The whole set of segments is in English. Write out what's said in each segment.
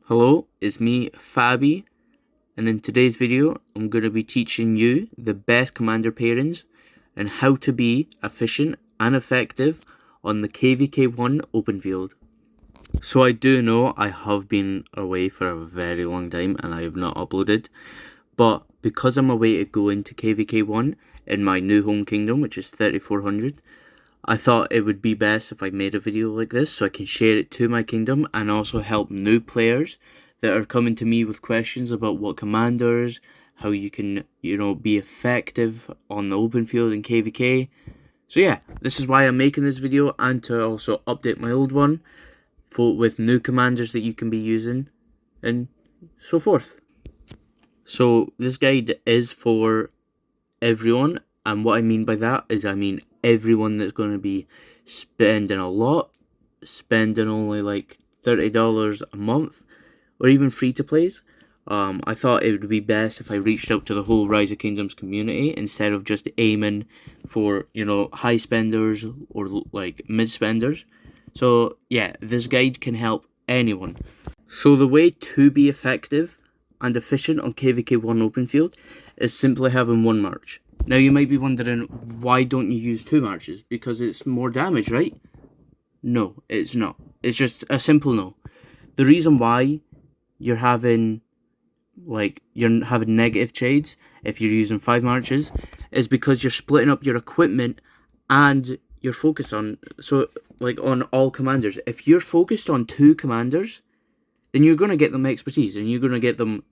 Hello, it's me, Fabi, and in today's video, I'm going to be teaching you the best commander pairings and how to be efficient and effective on the kvk1 open field. So I do know I have been away for a very long time and I have not uploaded, but because I'm away to go into kvk1 in my new home kingdom, which is 3400, I thought it would be best if I made a video like this so I can share it to my kingdom and also help new players that are coming to me with questions about what commanders, how you can, be effective on the open field in kvk. So yeah, this is why I'm making this video, and to also update my old one with new commanders that you can be using and so forth. So this guide is for everyone, and what I mean by that is everyone that's going to be spending a lot, spending only like $30 a month, or even free-to-plays. I thought it would be best if I reached out to the whole Rise of Kingdoms community instead of just aiming for, high spenders or like mid-spenders. So yeah, this guide can help anyone. So the way to be effective and efficient on kvk1 open field is simply having one march. Now you might be wondering, why don't you use two marches? Because it's more damage, right? No, it's not. It's just a simple no. The reason why you're having negative trades if you're using 5 marches is because you're splitting up your equipment and you're focused on on all commanders. If you're focused on 2 commanders, then you're going to get them expertise and you're going to get them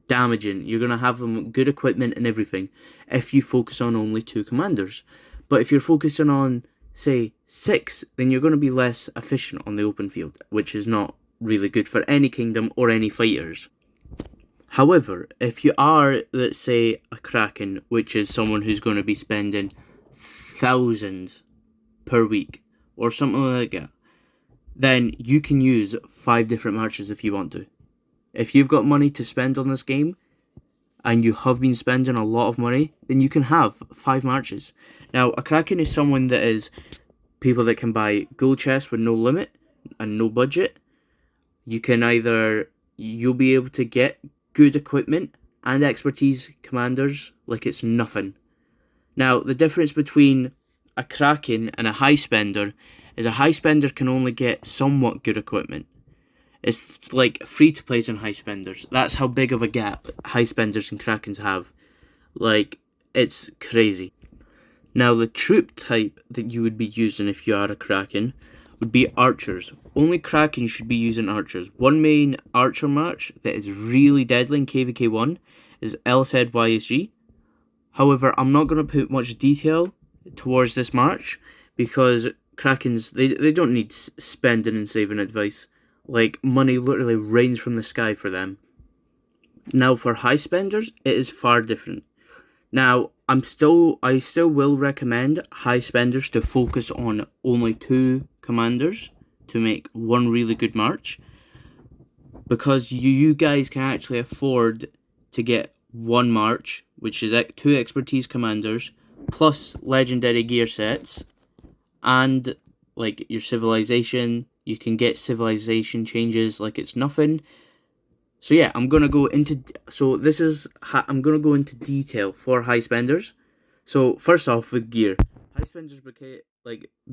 damaging. You're going to have them good equipment and everything if you focus on only 2 commanders. But if you're focusing on, say, 6, then you're going to be less efficient on the open field, which is not really good for any kingdom or any fighters. However, if you are, let's say, a Kraken, which is someone who's going to be spending thousands per week or something like that, then you can use 5 different marches if you want to. If you've got money to spend on this game, and you have been spending a lot of money, then you can have 5 marches. Now, a Kraken is someone that is people that can buy gold chests with no limit and no budget. You'll be able to get good equipment and expertise commanders like it's nothing. Now, the difference between a Kraken and a high spender is a high spender can only get somewhat good equipment. It's like free-to-plays and high spenders. That's how big of a gap high spenders and Krakens have. It's crazy. Now, the troop type that you would be using if you are a Kraken would be archers. Only Kraken should be using archers. One main archer march that is really deadly in kvk1 is LZYSG. However, I'm not going to put much detail towards this march because Krakens, they don't need spending and saving advice. Money literally rains from the sky for them. Now, for high spenders, it is far different. Now, I still will recommend high spenders to focus on only 2 commanders to make one really good march, because you guys can actually afford to get one march, which is 2 expertise commanders plus legendary gear sets and your civilization. You can get civilization changes like it's nothing. So yeah, I'm gonna go into detail for high spenders. So first off, with gear, high spenders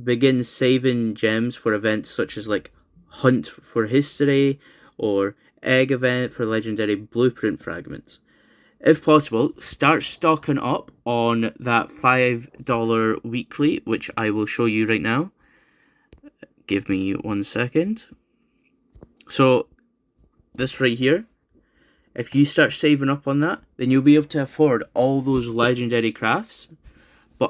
begin saving gems for events such as Hunt for History or Egg event for legendary blueprint fragments. If possible, start stocking up on that $5 weekly, which I will show you right now. Give me 1 second. So this right here, if you start saving up on that, then you'll be able to afford all those legendary crafts.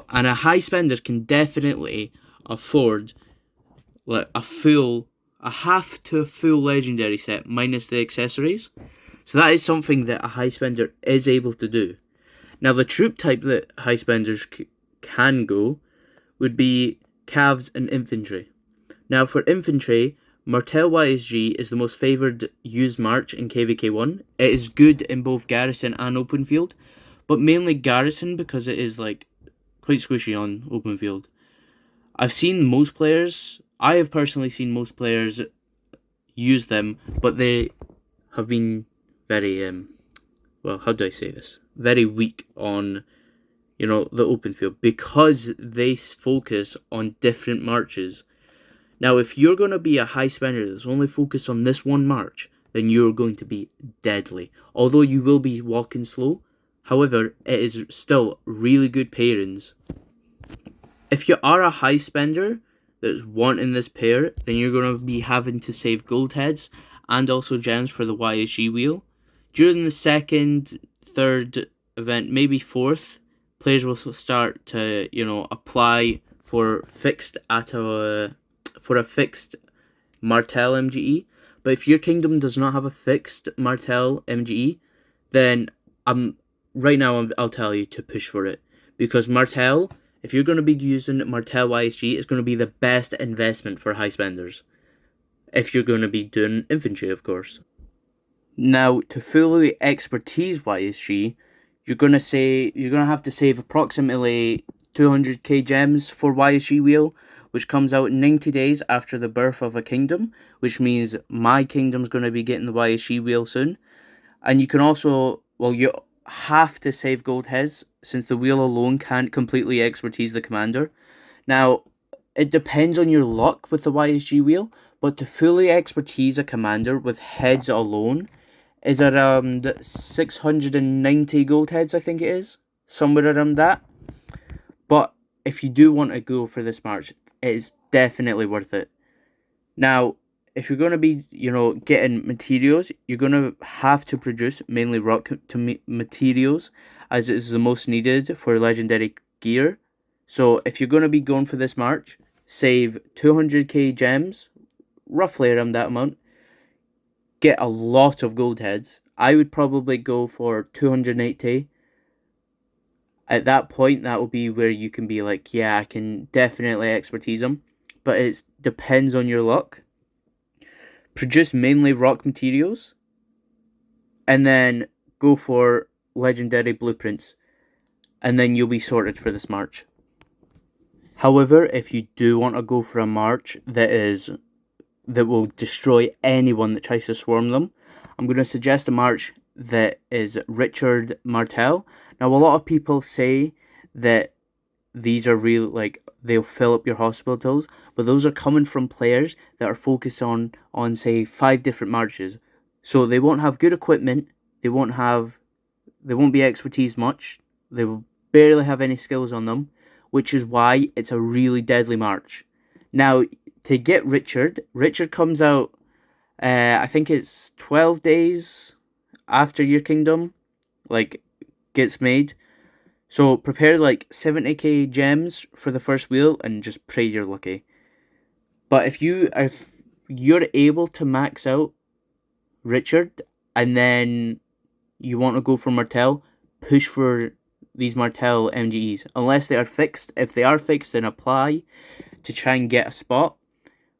And a high spender can definitely afford a half to a full legendary set minus the accessories. So that is something that a high spender is able to do. Now, the troop type that high spenders can go would be Cavs and infantry. Now, for infantry, Martel YSG is the most favoured used march in kvk1. It is good in both garrison and open field, but mainly garrison because it is quite squishy on open field. I have personally seen most players use them, but they have been very, well, how do I say this? Very weak on, the open field, because they focus on different marches. Now, if you're going to be a high spender that's only focused on this one march, then you're going to be deadly. Although you will be walking slow, however, it is still really good pairings. If you are a high spender that's wanting this pair, then you're going to be having to save gold heads and also gems for the YSG wheel. During the second, third event, maybe fourth, players will start to, apply for a fixed Martel MGE. But if your kingdom does not have a fixed Martel MGE, then I'll tell you to push for it. Because Martel, if you're going to be using Martel YSG, it's going to be the best investment for high spenders. If you're going to be doing infantry, of course. Now, to fully expertise YSG, you're going to have to save approximately 200k gems for YSG wheel, which comes out 90 days after the birth of a kingdom, which means my kingdom's going to be getting the YSG wheel soon. And you can also, you have to save gold heads, since the wheel alone can't completely expertise the commander. Now, it depends on your luck with the YSG wheel, but to fully expertise a commander with heads alone is around 690 gold heads, I think it is. Somewhere around that. But if you do want to go for this march, it is definitely worth it. Now, if you're going to be, getting materials, you're going to have to produce mainly rock materials, as it is the most needed for legendary gear. So if you're going to be going for this march, save 200k gems, roughly around that amount. Get a lot of gold heads. I would probably go for 280. At that point, that will be where you can be like, yeah, I can definitely expertise them. But it depends on your luck. Produce mainly rock materials. And then go for legendary blueprints. And then you'll be sorted for this march. However, if you do want to go for a march that will destroy anyone that tries to swarm them, I'm going to suggest a march that is Richard Martel. Now, a lot of people say that these are real, they'll fill up your hospitals, but those are coming from players that are focused on say 5 different marches. So they won't have good equipment, they won't be expertise much, they will barely have any skills on them, which is why it's a really deadly march. Now, to get Richard comes out, I think it's 12 days after your kingdom, gets made. So prepare 70k gems for the first wheel and just pray you're lucky. But if you're able to max out Richard and then you want to go for Martel, push for these Martel MGEs. Unless they are fixed. If they are fixed, then apply to try and get a spot.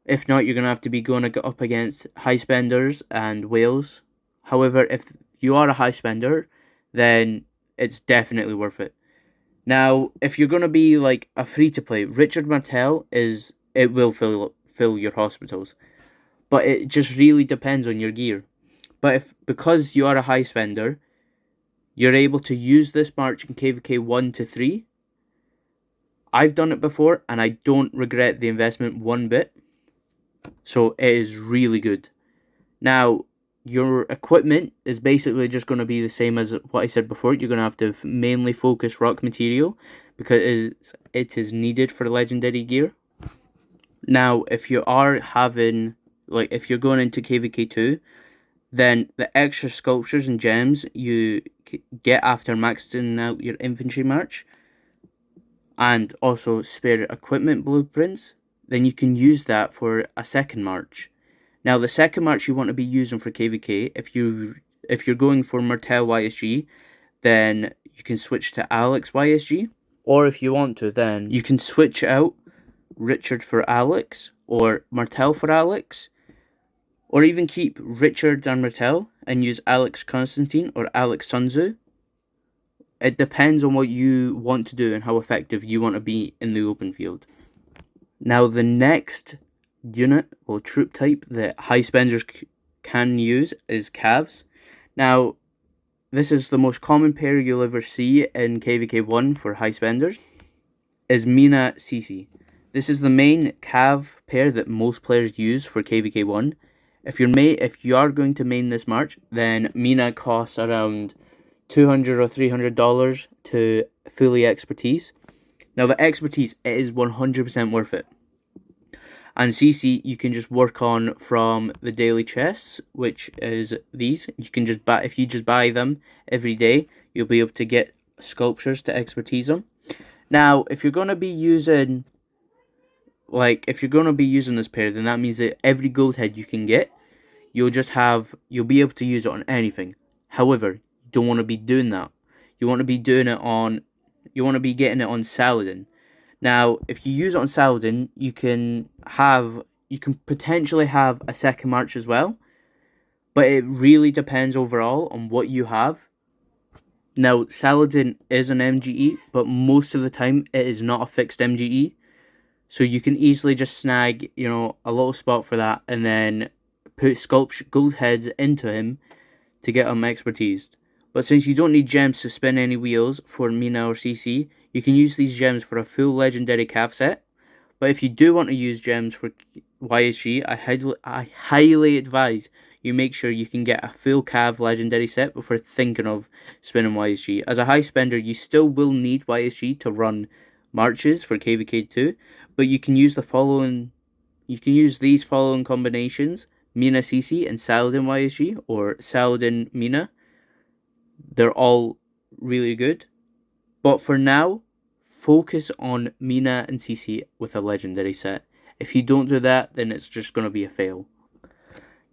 If not, you're going to have to be going up against high spenders and whales. However, if you are a high spender, then it's definitely worth it. Now, if you're going to be a free-to-play, Richard Martel it will fill your hospitals. But it just really depends on your gear. But because you are a high spender, you're able to use this march in kvk1 to 3. I've done it before, and I don't regret the investment one bit. So it is really good. Now, your equipment is basically just going to be the same as what I said before. You're going to have to mainly focus rock material because it is needed for legendary gear. Now, if you are having, if you're going into kvk2, then the extra sculptures and gems you get after maxing out your infantry march, and also spare equipment blueprints, then you can use that for a second march. Now, the second march you want to be using for kvk, if you're going for Martel YSG, then you can switch to Alex YSG. Or if you want to, then you can switch out Richard for Alex, or Martel for Alex, or even keep Richard and Martel and use Alex Constantine or Alex Sun Tzu. It depends on what you want to do and how effective you want to be in the open field. Now, the next unit or troop type that high spenders can use is Cavs. Now, this is the most common pair you'll ever see in kvk1 for high spenders, is Mina CC. This is the main Cav pair that most players use for kvk1. If you are going to main this March, then Mina costs around $200 or $300 to fully expertise. Now the expertise, it is 100% worth it. And CC you can just work on from the daily chests, which is these. You can just buy, if you just buy them every day, you'll be able to get sculptures to expertise them. Now, if you're gonna be using this pair, then that means that every gold head you can get, you'll be able to use it on anything. However, you don't want to be doing that. You want to be getting it on Saladin. Now, if you use it on Saladin, you can potentially have a second March as well, but it really depends overall on what you have. Now, Saladin is an MGE, but most of the time it is not a fixed MGE, so you can easily just snag, a little spot for that, and then put gold heads into him to get him expertised. But since you don't need gems to spin any wheels for Mina or CC, you can use these gems for a full legendary Cav set. But if you do want to use gems for YSG, I highly advise you make sure you can get a full Cav legendary set before thinking of spinning YSG. As a high spender, you still will need YSG to run marches for kvk2, but you can use these following combinations: Mina CC and Saladin YSG, or Saladin Mina. They're all really good. But for now, focus on Mina and CC with a legendary set. If you don't do that, then it's just going to be a fail.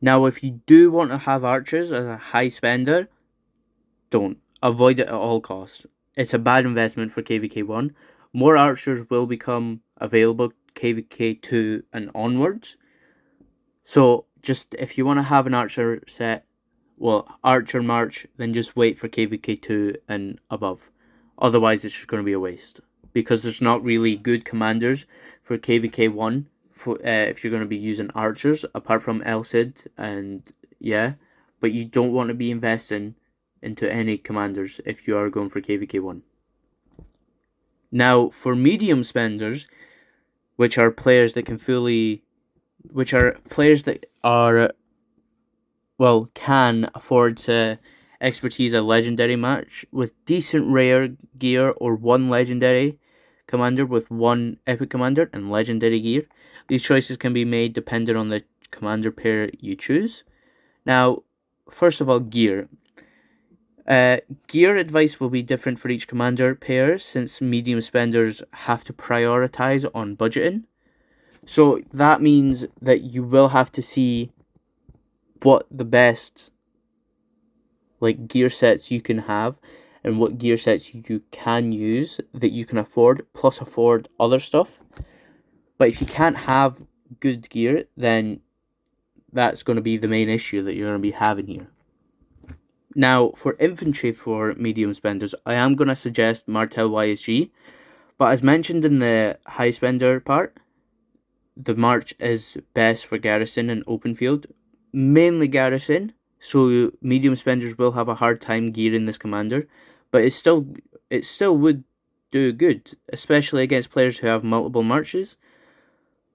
Now, if you do want to have archers as a high spender, don't. Avoid it at all costs. It's a bad investment for kvk1. More archers will become available kvk2 and onwards. So, just if you want to have an archer set, Archer March, then just wait for kvk2 and above. Otherwise, it's just going to be a waste, because there's not really good commanders for kvk1 if you're going to be using archers, apart from Elcid, but you don't want to be investing into any commanders if you are going for kvk1. Now, for medium spenders, which are players that can afford to expertise a legendary match with decent rare gear, or one legendary commander with one epic commander and legendary gear. These choices can be made depending on the commander pair you choose. Now, first of all, gear. Gear advice will be different for each commander pair, since medium spenders have to prioritize on budgeting. So that means that you will have to see what the best gear sets you can have, and what gear sets you can use that you can afford, plus afford other stuff. But if you can't have good gear, then that's going to be the main issue that you're going to be having here. Now, for infantry for medium spenders, I am going to suggest Martel YSG, but as mentioned in the high spender part, the March is best for garrison and open field, mainly garrison, so medium spenders will have a hard time gearing this commander, but it still would do good, especially against players who have multiple marches.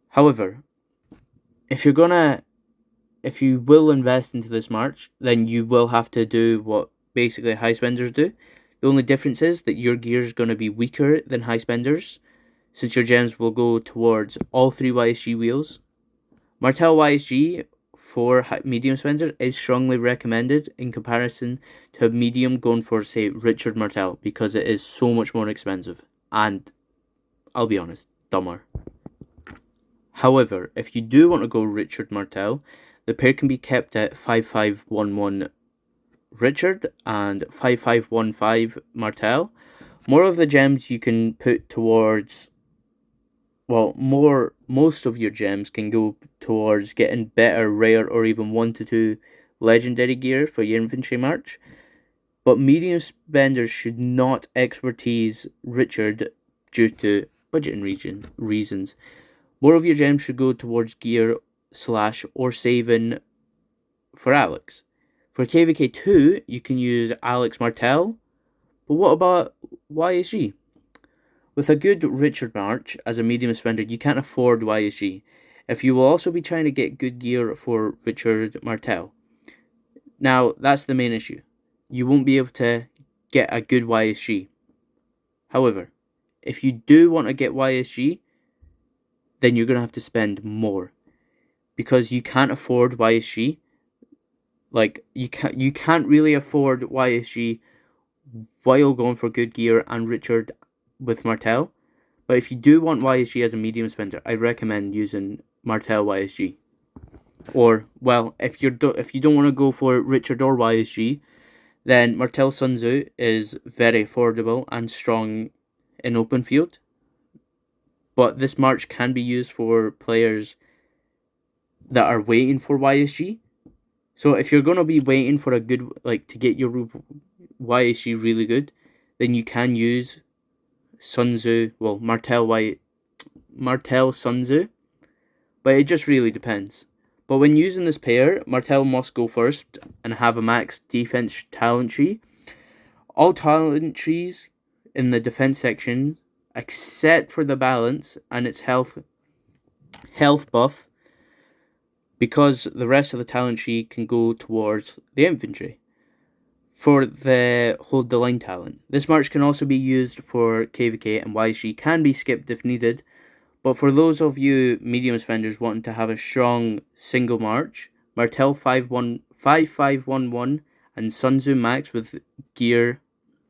However, if you will invest into this march, then you will have to do what basically high spenders do. The only difference is that your gear is going to be weaker than high spenders, since your gems will go towards all 3 YSG wheels. Martel YSG for medium spenders is strongly recommended in comparison to a medium going for, say, Richard Martel, because it is so much more expensive and, I'll be honest, dumber. However, if you do want to go Richard Martel, the pair can be kept at 5511 Richard and 5515 Martel. More of the gems you can put towards, most of your gems can go towards getting better rare or even 1 to 2 legendary gear for your infantry march. But medium spenders should not expertise Richard due to budgeting reasons. More of your gems should go towards gear / or saving for Alex. For kvk2, you can use Alex Martel, but what about YSG? With a good Richard March as a medium spender, you can't afford YSG. If you will also be trying to get good gear for Richard Martel. Now, that's the main issue. You won't be able to get a good YSG. However, if you do want to get YSG, then you're going to have to spend more. Because you can't afford YSG. Like, you can't really afford YSG while going for good gear and Richard with Martel. But if you do want YSG as a medium spender, I recommend using Martel YSG. Or, well, if you don't want to go for Richard or YSG, then Martel Sun Tzu is very affordable and strong in open field. But this march can be used for players that are waiting for YSG. So if you're going to be waiting for a good, to get your YSG really good, then you can use Sun Tzu, Martel Sun Tzu. But it just really depends. But when using this pair, Martel must go first and have a max defense talent tree. All talent trees in the defense section, except for the balance and its health buff, because the rest of the talent tree can go towards the infantry. For the hold the line talent, this march can also be used for kvk, and YSG can be skipped if needed. But for those of you medium spenders wanting to have a strong single march, Martel 5511 and Sun Tzu Max with gear,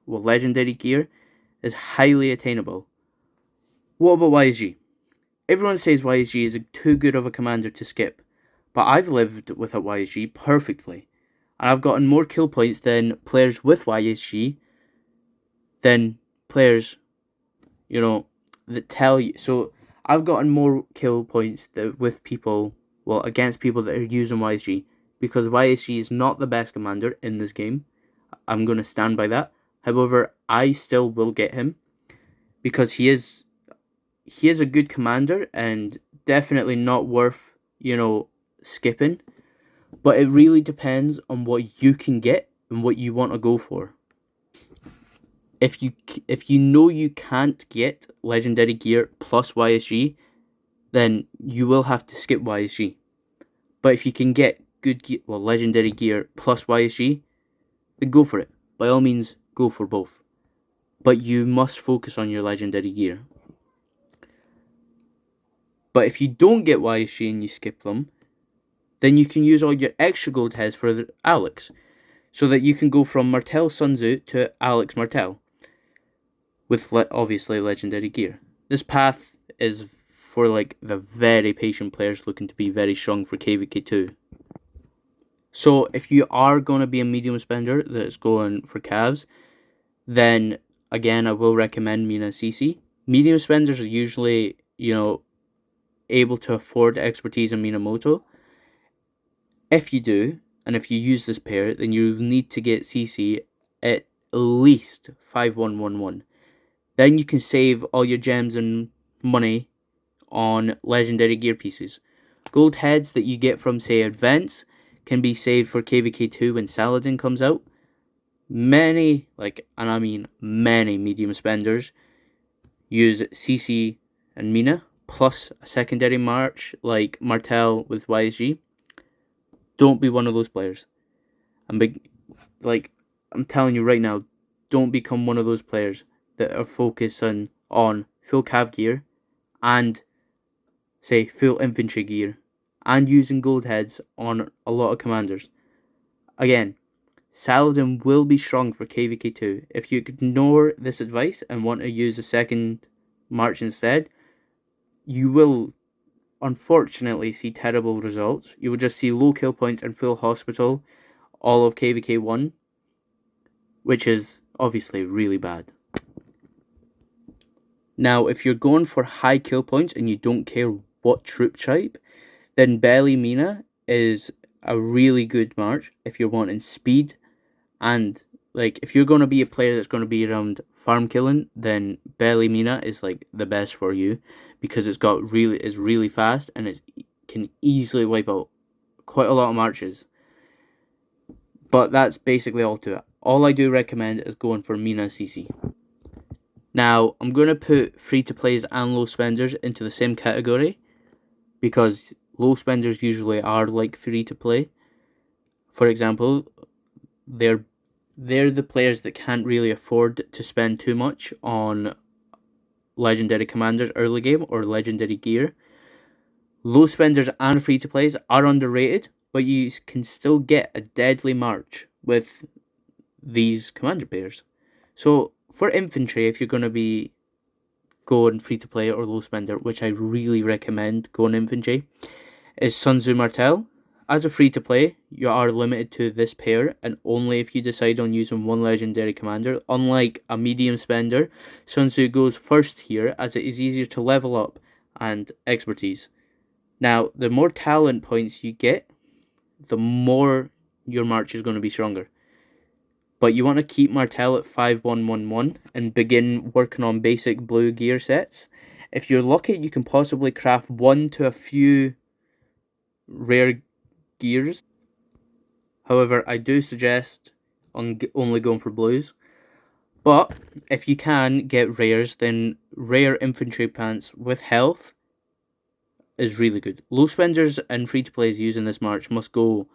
legendary gear, is highly attainable. What about YSG? Everyone says YSG is too good of a commander to skip, but I've lived with a YSG perfectly, and I've gotten more kill points than players with YSG than players, that tell you. So I've gotten more kill points with people, against people that are using YSG, because YSG is not the best commander in this game. I'm going to stand by that. However, I still will get him because he is a good commander and definitely not worth, skipping. But it really depends on what you can get and what you want to go for. If you know you can't get legendary gear plus YSG, then you will have to skip YSG. But if you can get good gear, legendary gear plus YSG, then go for it. By all means, go for both. But you must focus on your legendary gear. But if you don't get YSG and you skip them, then you can use all your extra gold heads for Alex, so that you can go from Martel Sun Tzu to Alex Martel, with obviously legendary gear. This path is for the very patient players looking to be very strong for kvk2. So if you are going to be a medium spender that's going for calves, then again I will recommend Mina CC. Medium spenders are usually able to afford expertise in Minamoto. If you do, and if you use this pair, then you need to get CC at least 5111. Then you can save all your gems and money on legendary gear pieces. Gold heads that you get from, say, events can be saved for kvk2 when Saladin comes out. Many medium spenders use CC and Mina plus a secondary march like Martel with YSG. Don't be one of those players. I'm telling you right now, don't become one of those players that are focusing on full cav gear and, say, full infantry gear and using gold heads on a lot of commanders. Again, Saladin will be strong for kvk2. If you ignore this advice and want to use a second march instead, you will unfortunately see terrible results. You will just see low kill points and full hospital all of kvk1, which is obviously really bad. Now, if you're going for high kill points and you don't care what troop type, then Belly Mina is a really good march if you're wanting speed and like, if you're going to be a player that's going to be around farm killing, then Belly Mina is like the best for you, because it's really fast and it can easily wipe out quite a lot of marches. But that's basically all to it. All I do recommend is going for Mina CC. Now, I'm going to put free-to-plays and low spenders into the same category, because low spenders usually are like free-to-play. For example, they're the players that can't really afford to spend too much on legendary commanders early game or legendary gear. Low spenders and free-to-plays are underrated, but you can still get a deadly march with these commander pairs. So for infantry, if you're going to be going free-to-play or low spender, which I really recommend going infantry, is Sun Tzu Martel. As a free-to-play, you are limited to this pair, and only if you decide on using one legendary commander. Unlike a medium spender, Sun Tzu goes first here, as it is easier to level up and expertise. Now, the more talent points you get, the more your march is going to be stronger. But you want to keep Martel at 5111 and begin working on basic blue gear sets. If you're lucky, you can possibly craft one to a few rare gears. However, I do suggest only going for blues. But if you can get rares, then rare infantry pants with health is really good. Low spenders and free-to-plays using this march must go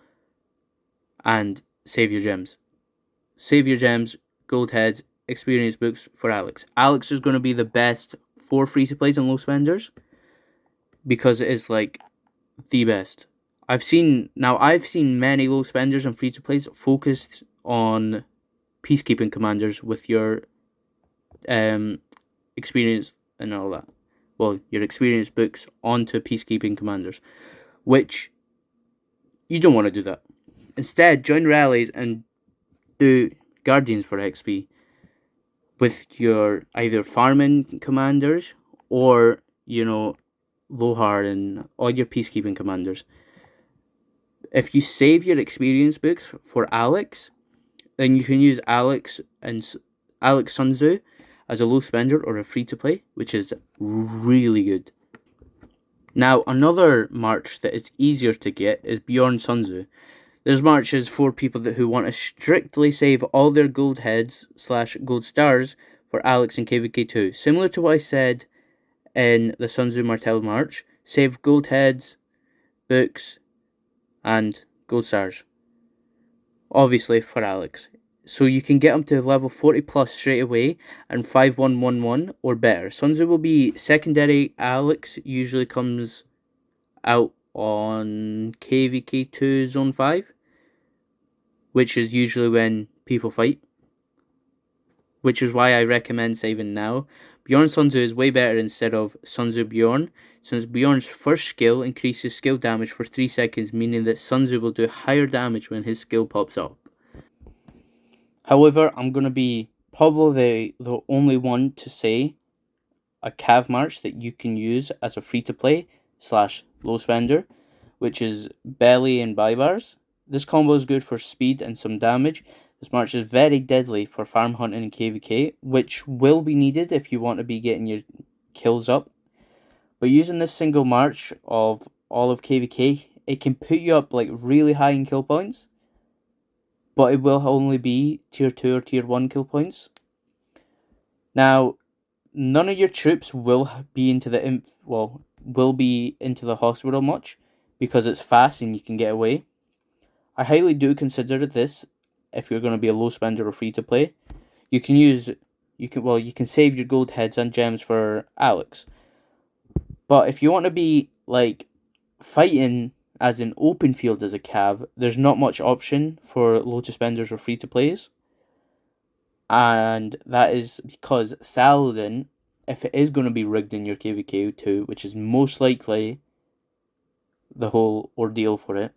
and save your gems. Save your gems, gold heads, experience books for Alex. Alex is going to be the best for free-to-plays and low spenders, because it is like the best. I've seen many low spenders and free-to-plays focused on peacekeeping commanders with your experience and all that. Well, your experience books onto peacekeeping commanders, which you don't want to do that. Instead, join rallies and do Guardians for XP with your either farming commanders or, Lohar and all your peacekeeping commanders. If you save your experience books for Alex, then you can use Alex Sun Tzu as a low spender or a free to play, which is really good. Now, another march that is easier to get is Bjorn Sun Tzu. There's marches for people who want to strictly save all their gold heads / gold stars for Alex and kvk2. Similar to what I said in the Sun Tzu Martel march, save gold heads, books, and gold stars. Obviously for Alex. So you can get them to level 40 plus straight away and 5111 or better. Sun Tzu will be secondary. Alex usually comes out on kvk2 zone 5, which is usually when people fight, which is why I recommend saving now. Bjorn Sun Tzu is way better instead of Sun Tzu Bjorn, since Bjorn's first skill increases skill damage for 3 seconds, meaning that Sun Tzu will do higher damage when his skill pops up. However, I'm going to be probably the only one to say a Cav march that you can use as a free-to-play / low spender, which is Belly and Baibars. This combo is good for speed and some damage. This march is very deadly for farm hunting and kvk, which will be needed if you want to be getting your kills up. But using this single march of all of kvk, it can put you up like really high in kill points, but it will only be tier 2 or tier 1 kill points. Now, none of your troops will be into the hospital much, because it's fast and you can get away. I highly do consider this if you're going to be a low spender or free to play. You can save your gold heads and gems for Alex. But if you want to be like fighting as an open field as a cav, there's not much option for low to spenders or free to plays. And that is because Saladin, if it is going to be rigged in your kvk2, which is most likely the whole ordeal for it,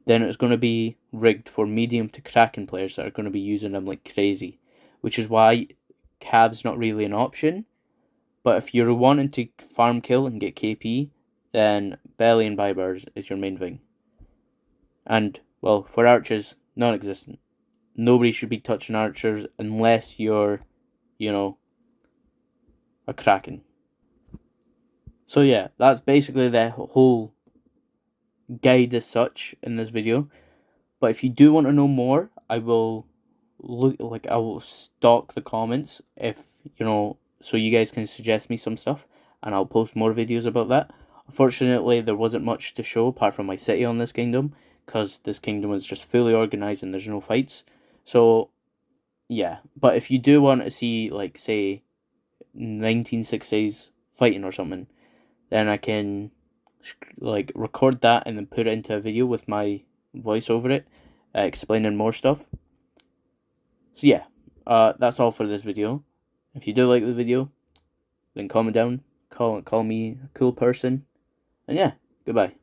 then it's going to be rigged for medium to Kraken players that are going to be using them like crazy, which is why Cav's not really an option. But if you're wanting to farm kill and get KP, then Belly and Baibars is your main thing. And, well, for archers, non-existent. nobody should be touching archers unless you're, you know, a kraken. So yeah, that's basically the whole guide as such in this video. But if you do want to know more, I will I will stalk the comments, if you know, so you guys can suggest me some stuff, and I'll post more videos about that. Unfortunately, there wasn't much to show apart from my city on this kingdom, because this kingdom is just fully organized and there's no fights. So yeah, but if you do want to see, like, say 1960s fighting or something, then I can like record that and then put it into a video with my voice over it, explaining more stuff. So yeah, that's all for this video. If you do like the video, then comment down, call me a cool person, and yeah, goodbye.